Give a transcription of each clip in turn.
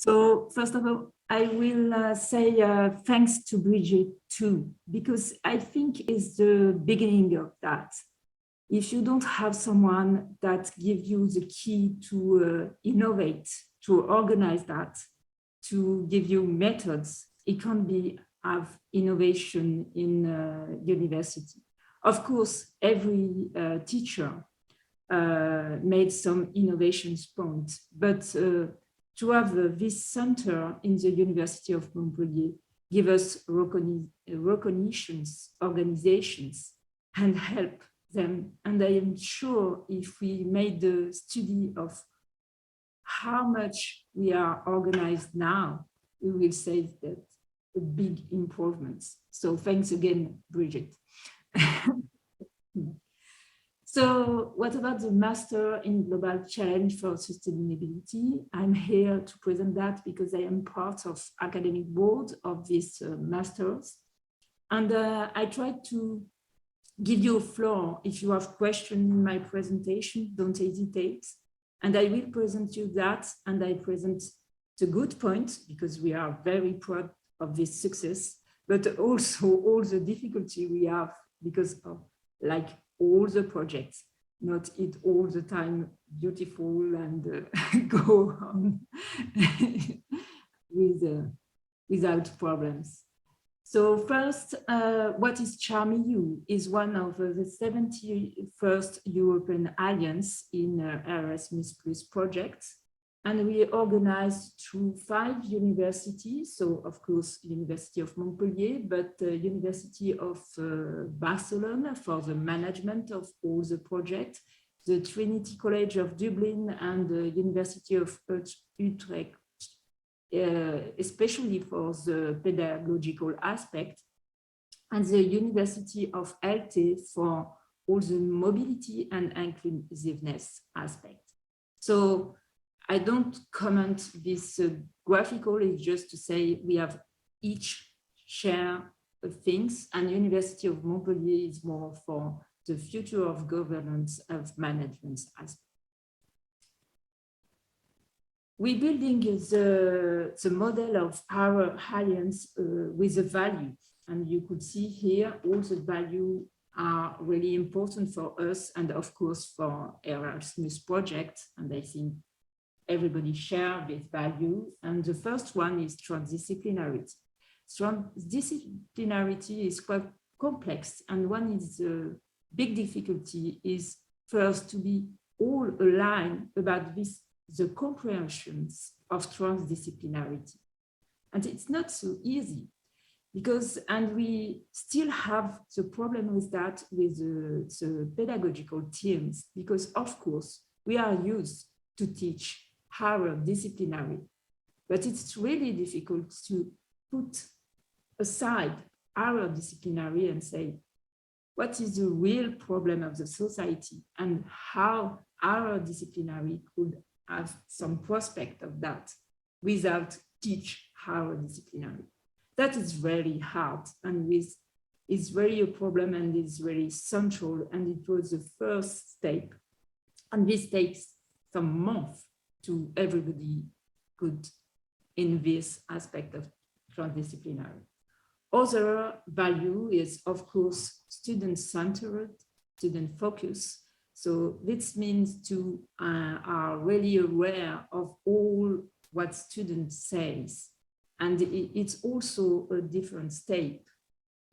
So first of all, I will say thanks to Bridget too, because I think it's the beginning of that. If you don't have someone that gives you the key to innovate, to organize that, to give you methods, it can't be have innovation in university. Of course, every teacher made some innovations points, but to have this center in the University of Montpellier give us recognitions, organizations, and help them. And I am sure if we made the study of how much we are organized now, we will say that a big improvements. So thanks again, Bridget. So what about the Master in Global Challenge for Sustainability? I'm here to present that because I am part of academic board of this Masters. And I tried to give you a floor. If you have questions in my presentation, don't hesitate. And I will present you that, and I present the good point because we are very proud of this success, but also all the difficulty we have because of like all the projects, not it all the time beautiful and go on without problems. So first, what is CharmEU is one of the 71st European Alliance in Erasmus Plus projects. And we organized through 5 universities. So of course, University of Montpellier, but University of Barcelona for the management of all the projects, the Trinity College of Dublin and the University of Utrecht, especially for the pedagogical aspect, and the University of ELTE for all the mobility and inclusiveness aspect. So I don't comment this graphical, it's just to say we have each share of things, and University of Montpellier is more for the future of governance of management aspect. We're building the model of our alliance with a value, and you could see here all the values are really important for us and of course for Erasmus project, and I think everybody shares this value. And the first one is transdisciplinarity. Transdisciplinarity is quite complex, and one is the big difficulty is first to be all aligned about this, the comprehensions of transdisciplinarity. And it's not so easy because, and we still have the problem with that with the pedagogical teams, because of course we are used to teach our disciplinary, but it's really difficult to put aside our disciplinary and say, what is the real problem of the society and how our disciplinary could have some prospect of that without teach our disciplinary. That is very hard and is really a problem and is very central, and it was the first step. And this takes some months to everybody good in this aspect of transdisciplinary. Other value is, of course, student-centered, student focus. So this means to are really aware of all what students says. And it's also a different step.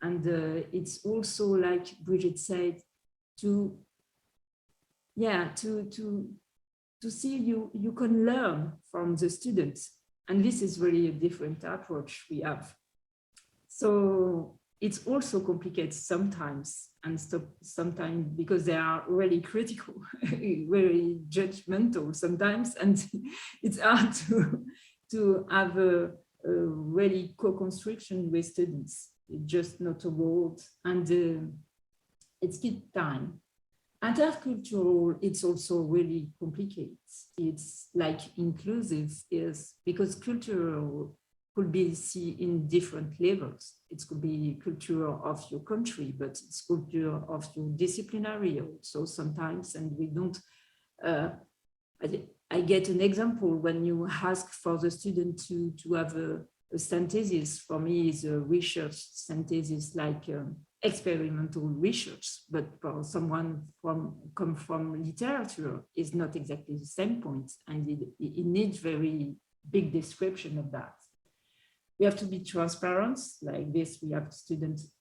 And it's also, like Bridget said, to see you can learn from the students. And this is really a different approach we have. So it's also complicated sometimes, and sometimes because they are really critical, very judgmental sometimes, and it's hard to have a really co-construction with students. It's just not a word, and it's keep time. Intercultural, it's also really complicated. It's like inclusive is because cultural could be seen in different levels. It could be culture of your country, but it's culture of your disciplinary also sometimes, and we don't, I get an example when you ask for the student to have a synthesis. For me, is a research synthesis like experimental research, but for someone come from literature is not exactly the same point, and it needs very big description of that. We have to be transparent, like this. We have students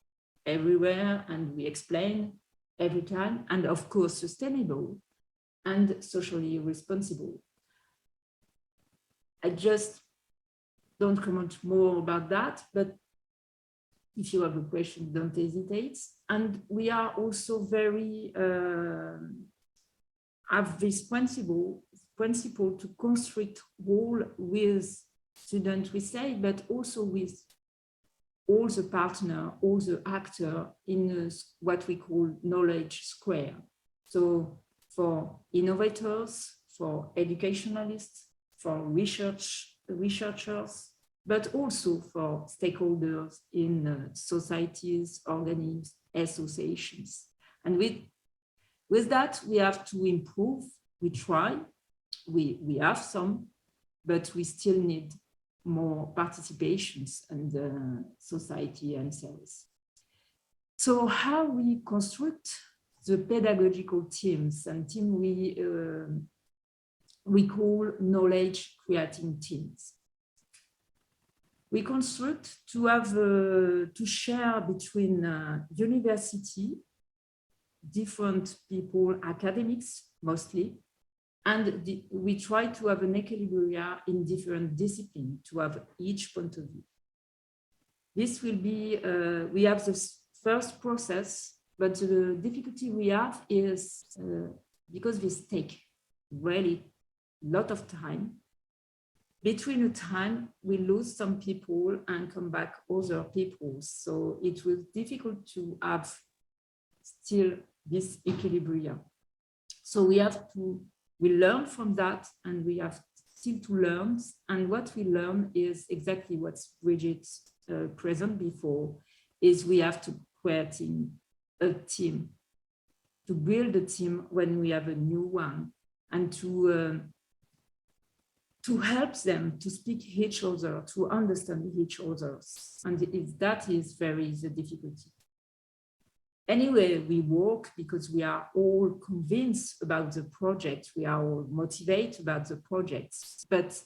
everywhere, and we explain every time, and of course sustainable and socially responsible. I just don't comment more about that, but if you have a question, don't hesitate. And we are also very, have this principle to construct role with students, we say, but also with all the partner, all the actor in what we call knowledge square. So for innovators, for educationalists, for researchers, but also for stakeholders in societies, organisms, associations. And with that, we have to improve. We try, we have some, but we still need more participations and society and service. So how we construct the pedagogical teams, and team we call knowledge creating teams. We construct to have to share between university, different people, academics mostly, and we try to have an equilibrium in different disciplines to have each point of view. This will be, we have this first process, but the difficulty we have is because this takes really a lot of time. Between the time, we lose some people and come back other people. So it was difficult to have still this equilibrium. So we learn from that, and we have still to learn. And what we learn is exactly what Bridget present before, is we have to create a team, to build a team when we have a new one, and to help them to speak each other, to understand each other. And that is very the difficulty. Anyway, we work because we are all convinced about the project. We are all motivated about the projects, but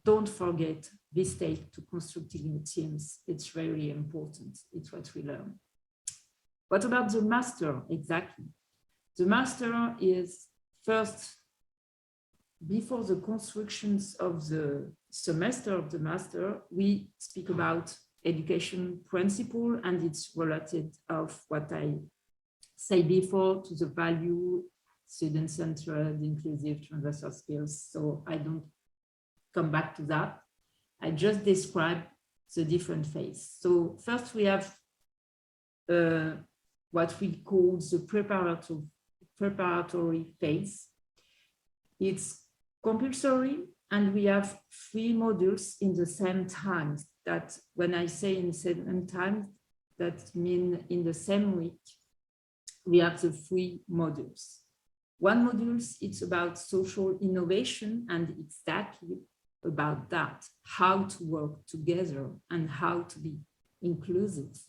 don't forget this stage to constructing teams. It's very important. It's what we learn. What about the master? Exactly. The master is first, before the constructions of the semester of the master, we speak about education principle, and it's related of what I said before to the value, student-centered, inclusive, transversal skills. So I don't come back to that. I just describe the different phases. So first we have what we call the preparatory phase. It's compulsory, and we have 3 modules in the same time. That when I say in the same time, that means in the same week, we have the 3 modules. One module, it's about social innovation, and exactly about that, how to work together and how to be inclusive,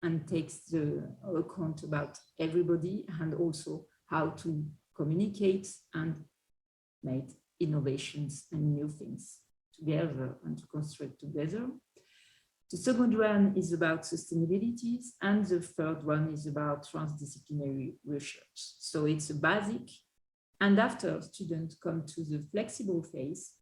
and takes the account about everybody, and also how to communicate and make innovations and new things together and to construct together. The second one is about sustainability, and the third one is about transdisciplinary research. So it's a basic, and after students come to the flexible phase,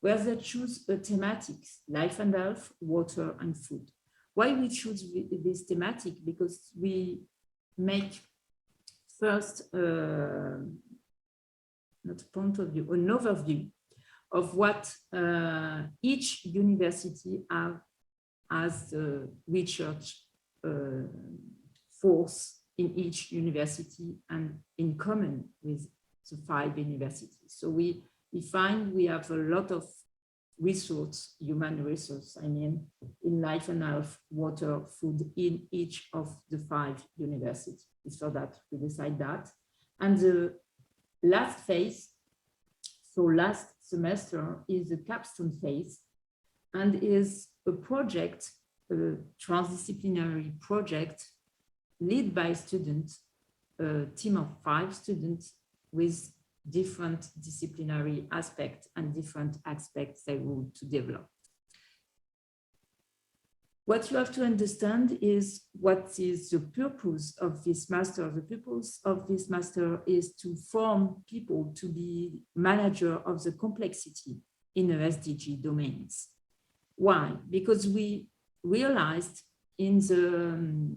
where they choose a thematic, life and health, water and food. Why we choose this thematic? Because we make first, not a point of view, an overview of what each university has the research force in each university and in common with the 5 universities. So we find we have a lot of resource, human resource, I mean, in life and health, water, food, in each of the 5 universities. It's for that we decide that. And the last phase, so last semester, is the Capstone Phase, and is a project, a transdisciplinary project led by students, a team of 5 students with different disciplinary aspects and different aspects they want to develop. What you have to understand is what is the purpose of this master. The purpose of this master is to form people to be manager of the complexity in the SDG domains. Why? Because we realized in the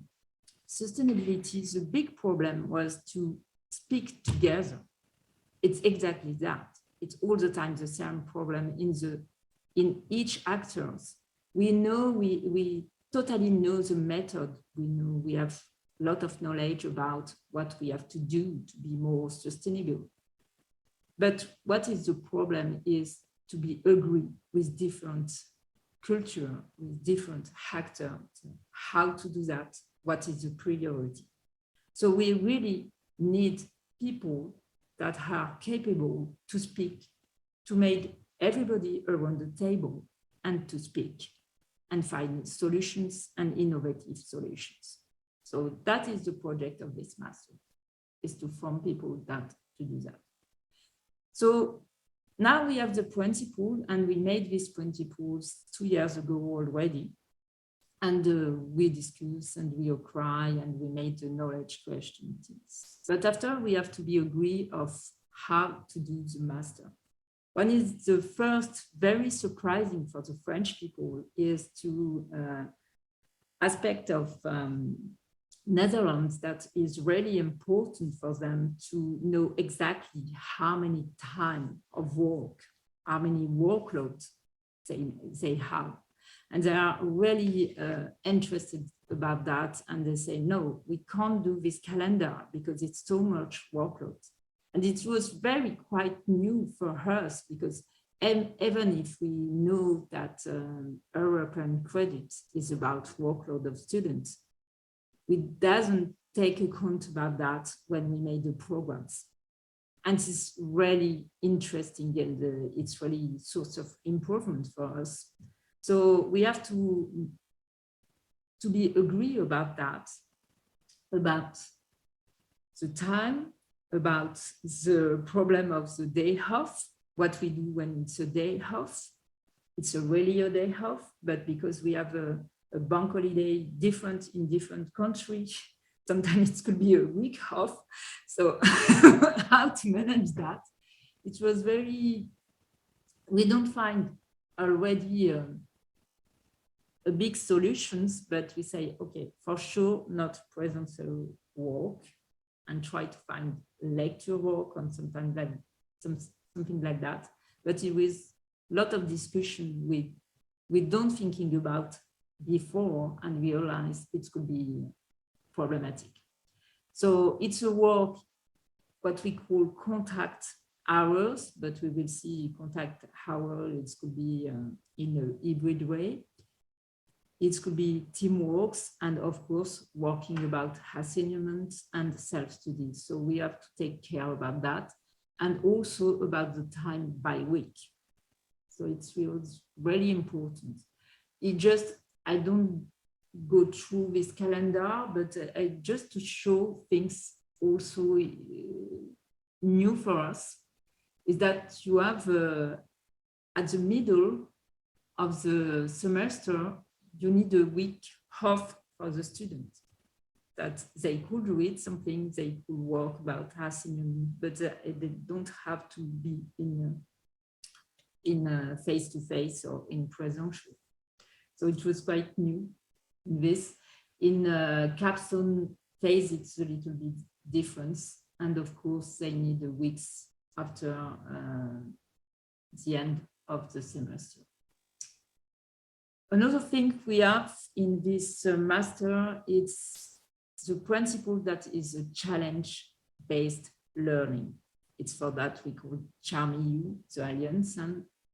sustainability, the big problem was to speak together. It's exactly that. It's all the time the same problem in each actors. We know, we totally know the method. We know we have a lot of knowledge about what we have to do to be more sustainable. But what is the problem is to be agree with different culture, with different actors, how to do that, what is the priority. So we really need people that are capable to speak, to make everybody around the table and to speak and find solutions and innovative solutions. So that is the project of this master, is to form people that to do that. So now we have the principle, and we made these principles 2 years ago already. And we discussed and we cry and we made the knowledge questions. But after we have to be agree of how to do the master. One is the first, very surprising for the French people, is to aspect of Netherlands that is really important for them to know exactly how many time of work, how many workloads they have. And they are really interested about that. And they say, no, we can't do this calendar because it's so much workload. And it was very quite new for us, because even if we know that European credit is about workload of students, we doesn't take account about that when we made the programs. And it's really interesting, and it's really a source of improvement for us. So we have to be agree about that, about the time, about the problem of the day off, what we do when it's a day off. It's a really a day off, but because we have a bank holiday different in different countries, sometimes it could be a week off. So how to manage that? It was very, we don't find already a big solutions, but we say, okay, for sure, not presential work, and try to find lecture work on something like that. But it was a lot of discussion we don't thinking about before, and we realized it could be problematic. So it's a work, what we call contact hours, but we will see contact hours, it could be in a hybrid way. It could be teamworks, and of course, working about assignment and self-study. So we have to take care about that, and also about the time by week. So it's really important. I don't go through this calendar, but just to show things also new for us, is that you have at the middle of the semester, you need a week off for the students, that they could read something, they could work about assignment, but they don't have to be in face-to-face or in presential. So it was quite new in this. In Capstone Phase, it's a little bit different. And of course, they need a weeks after the end of the semester. Another thing we have in this master, it's the principle that is a challenge-based learning. It's for that we call CHARM-EU, the alliance.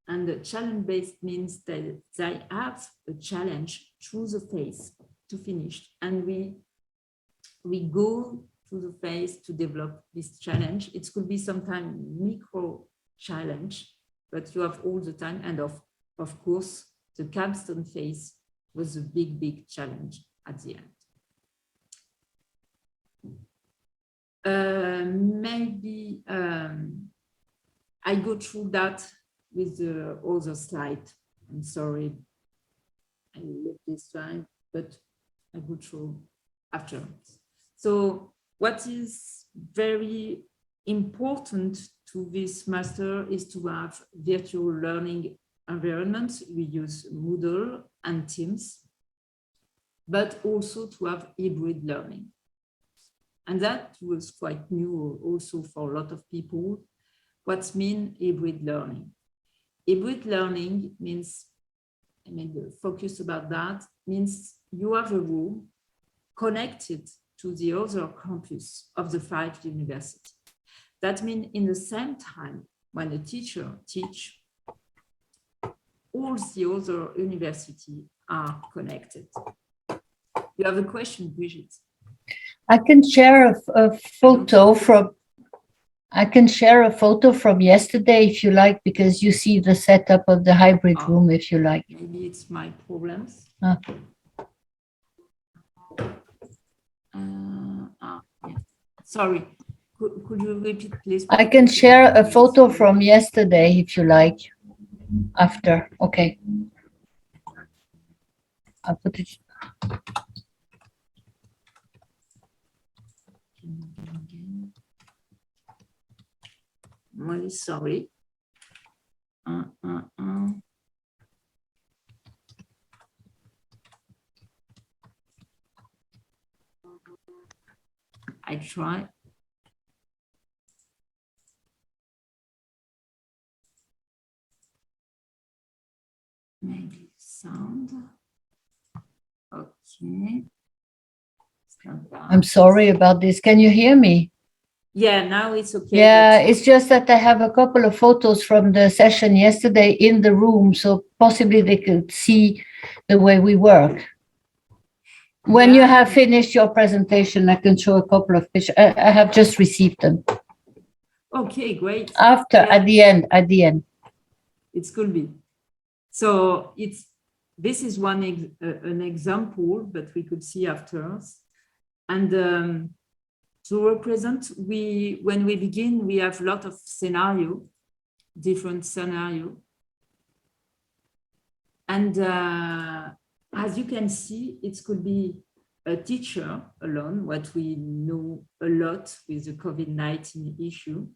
And the challenge-based means that they have a challenge through the phase to finish. And we go through the phase to develop this challenge. It could be sometimes micro challenge, but you have all the time. And of course, the Capstone Phase was a big, big challenge at the end. Maybe I go through that with the other slide. I'm sorry, I left this slide, but I go through after. So what is very important to this master is to have virtual learning environments. We use Moodle and Teams, but also to have hybrid learning. And that was quite new also for a lot of people. What's mean hybrid learning? Hybrid learning means, I mean, the focus about that means you have a room connected to the other campus of the 5 universities. That means in the same time, when a teacher teaches, all the other universities are connected. You have a question, Brigitte? I can share a photo from. I can share a photo from yesterday if you like, because you see the setup of the hybrid room if you like. Maybe it's my problems. Yeah. Yeah. Sorry, could you repeat, please? I can share a photo from yesterday if you like. After, okay. I'll put it. I'm really sorry. I try. Maybe sound. Okay. I'm sorry about this. Can you hear me? Yeah, now it's okay. Yeah, it's just that I have a couple of photos from the session yesterday in the room, so possibly they could see the way we work. When you have finished your presentation, I can show a couple of pictures. I have just received them. Okay, great. After, at the end. It could be. So this is an example, but we could see after. And to represent, when we begin, we have a lot of different scenario. And as you can see, it could be a teacher alone, what we know a lot with the COVID-19 issue.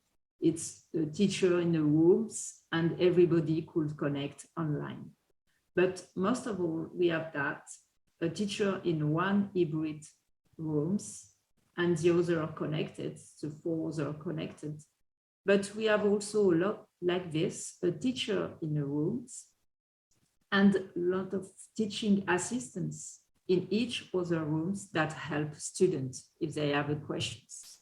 It's a teacher in the rooms and everybody could connect online. But most of all, we have that, a teacher in one hybrid rooms and the other are connected, the 4 are connected. But we have also a lot like this, a teacher in the rooms and a lot of teaching assistants in each other rooms that help students if they have questions.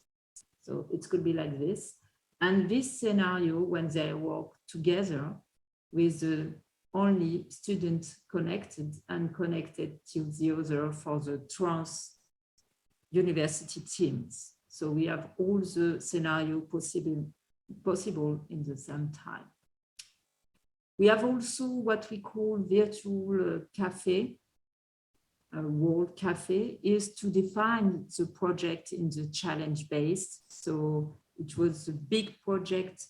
So it could be like this. And this scenario, when they work together with the only student connected and connected to the other for the trans university teams. So we have all the scenario possible in the same time. We have also what we call virtual cafe. World Cafe is to define the project in the challenge based. So it was a big project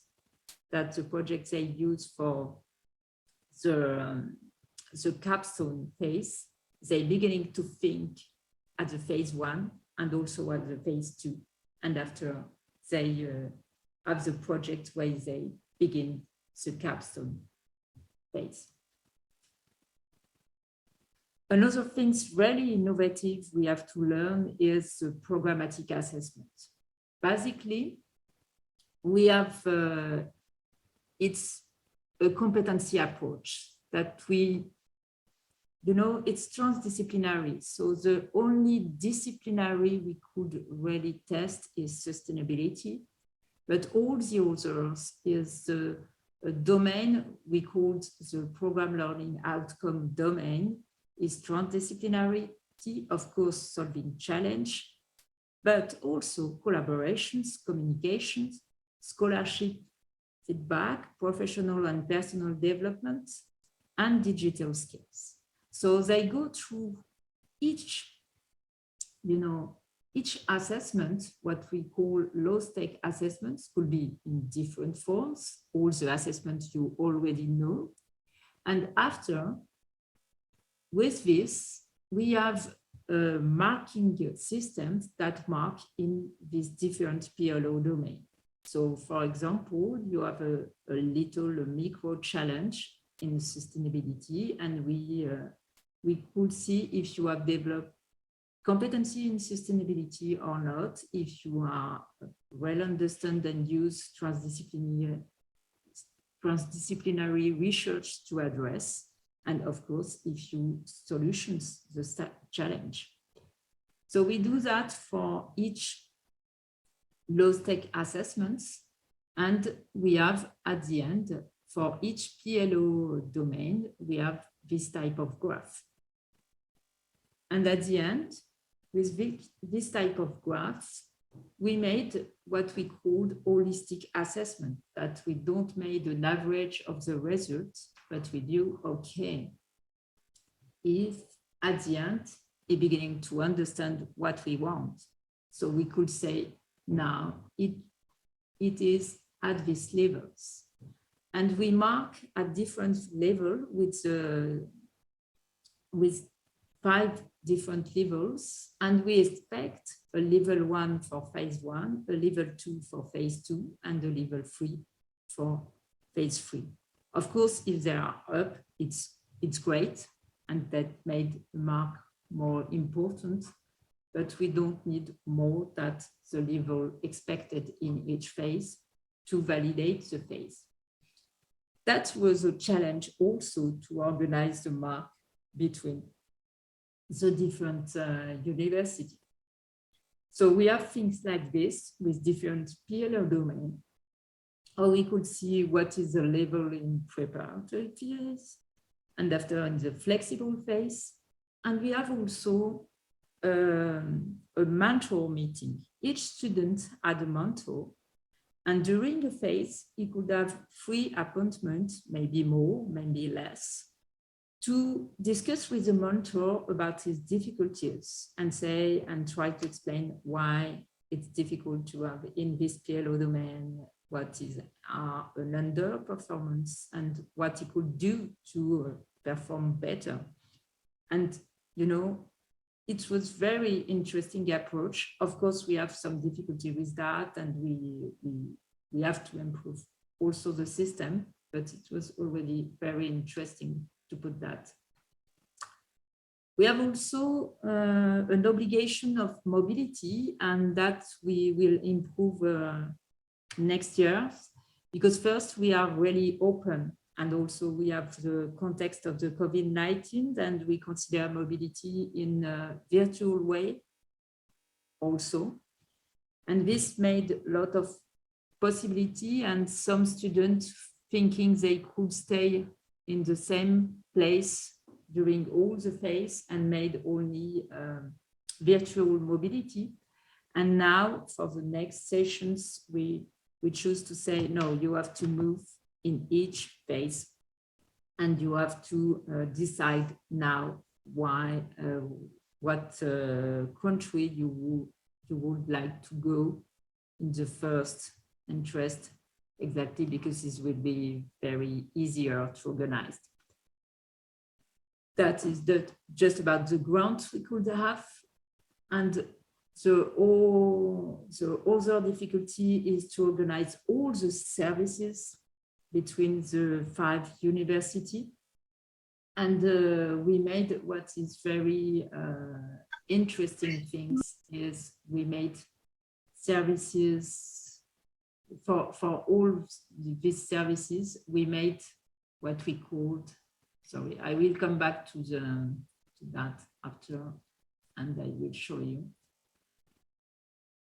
that the project they used for the Capstone Phase. They beginning to think at the phase 1 and also at the phase 2. And after they have the project where they begin the Capstone Phase. Another thing really innovative we have to learn is the programmatic assessment. Basically, we have, it's a competency approach that it's transdisciplinary. So the only disciplinary we could really test is sustainability, but all the others is a domain we called the program learning outcome domain, is transdisciplinarity, of course, solving challenge, but also collaborations, communications, scholarship, feedback, professional and personal development, and digital skills. So they go through each assessment, what we call low-stake assessments, could be in different forms, all the assessments you already know. And after, with this, we have marking systems that mark in this different PLO domain. So for example, you have a little micro challenge in sustainability, and we could see if you have developed competency in sustainability or not, if you are well understand and use transdisciplinary research to address, and of course, if you solutions the challenge. So we do that for each low-stake assessments, and we have at the end, for each PLO domain, we have this type of graph. And at the end, with this type of graphs, we made what we called holistic assessment, that we don't make an average of the results, but we do, okay, if at the end, we're beginning to understand what we want. So we could say, now it is at these levels. And we mark at different level with 5 different levels, and we expect a level 1 for phase 1, a level 2 for phase 2, and a level 3 for phase 3. Of course, if they are up, it's great, and that made the mark more important, but we don't need more than the level expected in each phase to validate the phase. That was a challenge also to organize the mark between the different universities. So we have things like this with different PLO domains, or we could see what is the level in preparatory phase, and after in the flexible phase. And we have also a mentor meeting. Each student had a mentor, and during the phase, he could have 3 appointments, maybe more, maybe less, to discuss with the mentor about his difficulties and try to explain why it's difficult to have in this PLO domain, what is an underperformance, and what he could do to perform better. And, it was very interesting approach. Of course, we have some difficulty with that, and we have to improve also the system, but it was already very interesting to put that. We have also an obligation of mobility, and that we will improve next year, because first we are really open, and also we have the context of the COVID-19, and we consider mobility in a virtual way also. And this made a lot of possibility, and some students thinking they could stay in the same place during all the phase and made only virtual mobility. And now for the next sessions, we choose to say, no, you have to move in each phase, and you have to decide now what country you would like to go in the first interest, exactly, because this will be very easier to organize. That is just about the grant we could have. And the other difficulty is to organize all the services between the 5 universities. And we made what is very interesting things is we made services for all these services. We made what we called, sorry, I will come back to that after, and I will show you.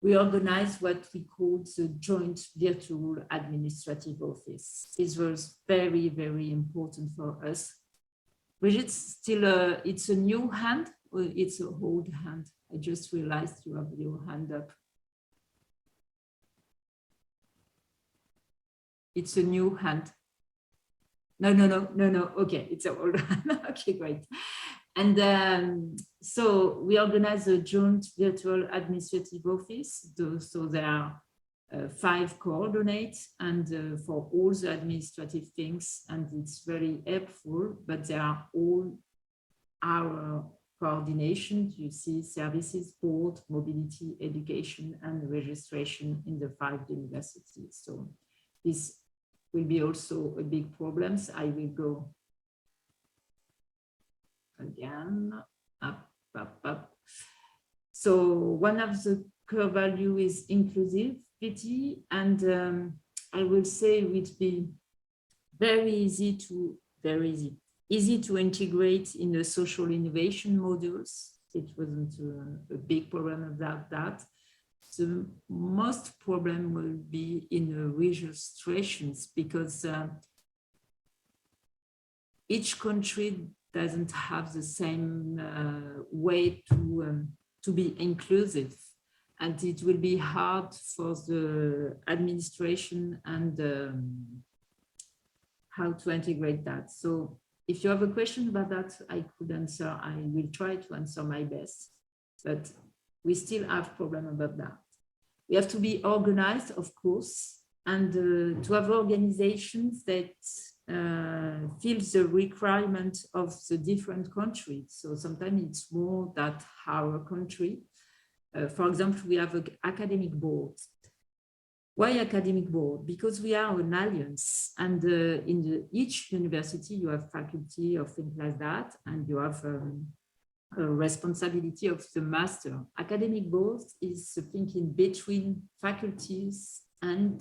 We organized what we called the joint virtual administrative office. This was very, very important for us. Brigitte, still, it's a new hand or it's an old hand? I just realized you have your hand up. It's a new hand. No. Okay, it's an old hand. Okay, great. And so we organize a joint virtual administrative office. So there are 5 coordinates and for all the administrative things, and it's very helpful, but they are all our coordination. You see services, board, mobility, education, and registration in the 5 universities. So this will be also a big problem. I will go again, up. So one of the core value is inclusivity, and I will say it would be easy to integrate in the social innovation modules. It wasn't a big problem about that. The most problem will be in the registrations, because each country doesn't have the same way to be inclusive, and it will be hard for the administration and how to integrate that. So if you have a question about that, I could answer. I will try to answer my best, but we still have problem about that. We have to be organized, of course, and to have organizations that feel the requirement of the different countries. So sometimes it's more that our country. For example, we have an academic board. Why academic board? Because we are an alliance, and in each university you have faculty or things like that, and you have a responsibility of the master. Academic board is thinking between faculties and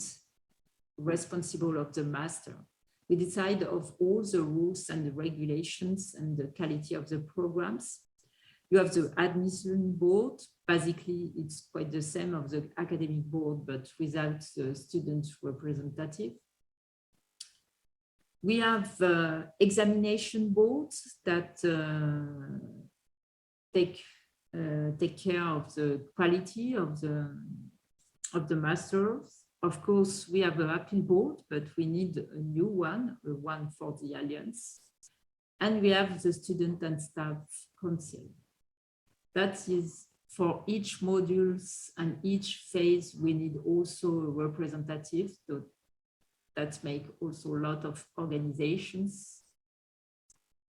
responsible of the master. We decide of all the rules and the regulations and the quality of the programs. You have the admission board. Basically, it's quite the same of the academic board, but without the student representative. We have examination boards that take care of the quality of the masters. Of course, we have an appeal board, but we need a new one for the alliance. And we have the student and staff council. That is for each modules and each phase, we need also a representative. So that make also a lot of organizations.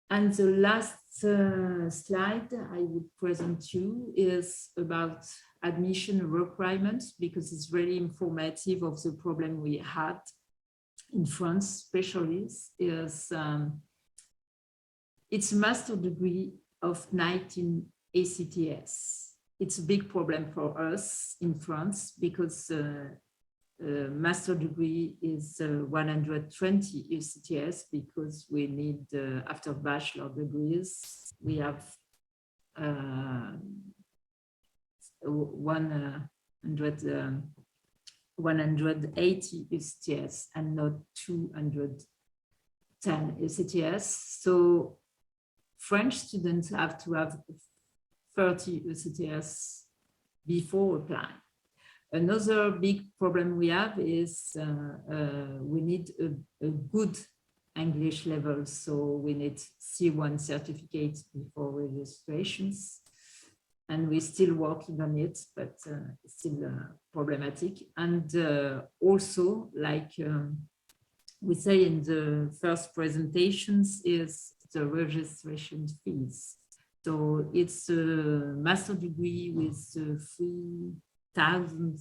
And the last slide I would present you is about admission requirements, because it's very informative of the problem we had in France, especially, is it's a master degree of 19 ACTS. It's a big problem for us in France, because master degree is 120 ACTS, because we need, after bachelor degrees, we have 180 ACTS and not 210 ACTS. So French students have to have 30 ACTS before applying. Another big problem we have is we need a good English level. So we need C1 certificate before registrations. And we're still working on it, but it's still problematic. And also, like we say in the first presentations, is the registration fees. So it's a master degree with 3,000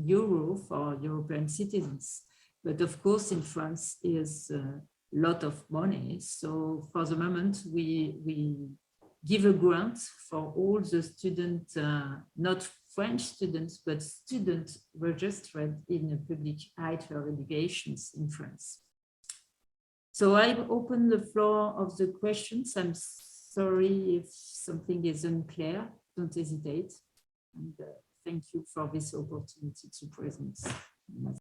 euro for European citizens. But of course, in France is a lot of money. So for the moment, we give a grant for all the students, not French students, but students registered in public higher educations in France. So I open the floor of the questions. I'm sorry if something is unclear, don't hesitate. And thank you for this opportunity to present.